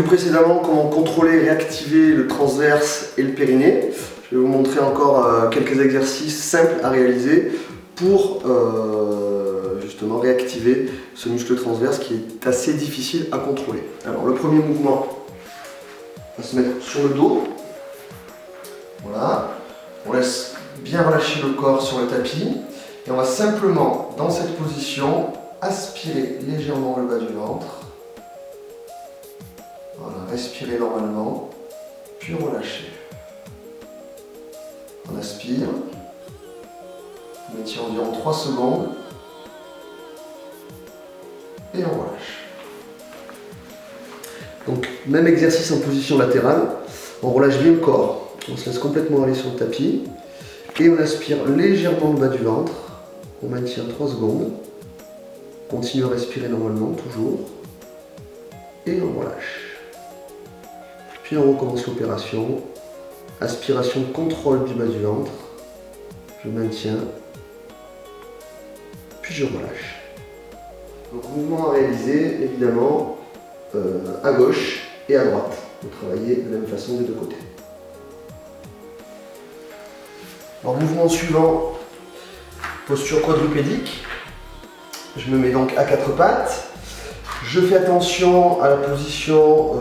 précédemment comment contrôler et réactiver le transverse et le périnée. Je vais vous montrer encore quelques exercices simples à réaliser pour justement réactiver ce muscle transverse qui est assez difficile à contrôler. Alors le premier mouvement, on va se mettre sur le dos. Voilà. On laisse bien relâcher le corps sur le tapis et on va simplement, dans cette position, aspirer légèrement le bas du ventre. Voilà, respirer normalement, puis relâcher. On aspire, on maintient environ 3 secondes et on relâche. Donc, même exercice en position latérale, on relâche bien le corps, on se laisse complètement aller sur le tapis et on aspire légèrement le bas du ventre, on maintient 3 secondes, on continue à respirer normalement toujours et on relâche. Puis on recommence l'opération. Aspiration, contrôle du bas du ventre. Je maintiens. Puis je relâche. Donc mouvement à réaliser évidemment à gauche et à droite. Vous travaillez de la même façon des deux côtés. Alors mouvement suivant, posture quadrupédique. Je me mets donc à 4 pattes. Je fais attention à la position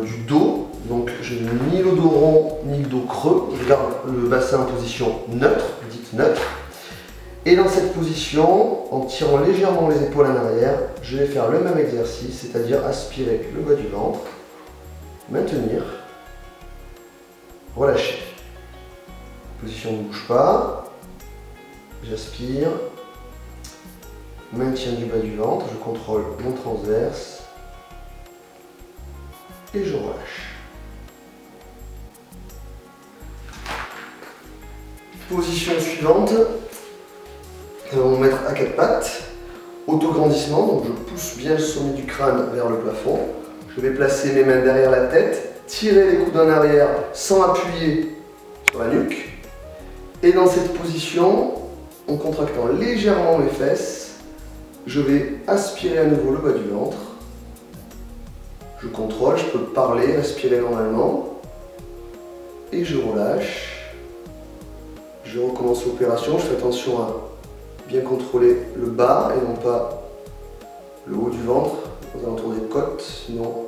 du dos. Donc je n'ai ni le dos rond ni le dos creux, je garde le bassin en position neutre, dite neutre. Et dans cette position, en tirant légèrement les épaules en arrière, je vais faire le même exercice, c'est-à-dire aspirer le bas du ventre, maintenir, relâcher. Position ne bouge pas, j'aspire, maintien du bas du ventre, je contrôle mon transverse et je relâche. Position suivante, on va mettre à 4 pattes, autograndissement, donc je pousse bien le sommet du crâne vers le plafond. Je vais placer mes mains derrière la tête, tirer les coudes en arrière sans appuyer sur la nuque. Et dans cette position, en contractant légèrement mes fesses, je vais aspirer à nouveau le bas du ventre. Je contrôle, je peux parler, respirer normalement. Et je relâche. Je recommence l'opération, je fais attention à bien contrôler le bas et non pas le haut du ventre, aux alentours des côtes, sinon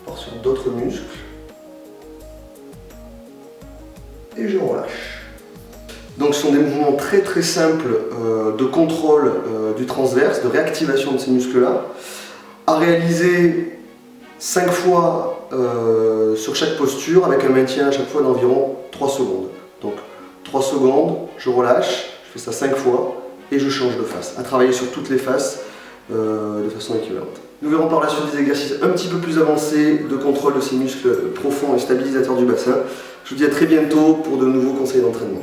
on part sur d'autres muscles. Et je relâche. Donc ce sont des mouvements très simples de contrôle du transverse, de réactivation de ces muscles-là, à réaliser 5 fois sur chaque posture avec un maintien à chaque fois d'environ 3 secondes. Donc 3 secondes, je relâche, je fais ça 5 fois et je change de face, à travailler sur toutes les faces de façon équivalente. Nous verrons par la suite des exercices un petit peu plus avancés de contrôle de ces muscles profonds et stabilisateurs du bassin. Je vous dis à très bientôt pour de nouveaux conseils d'entraînement.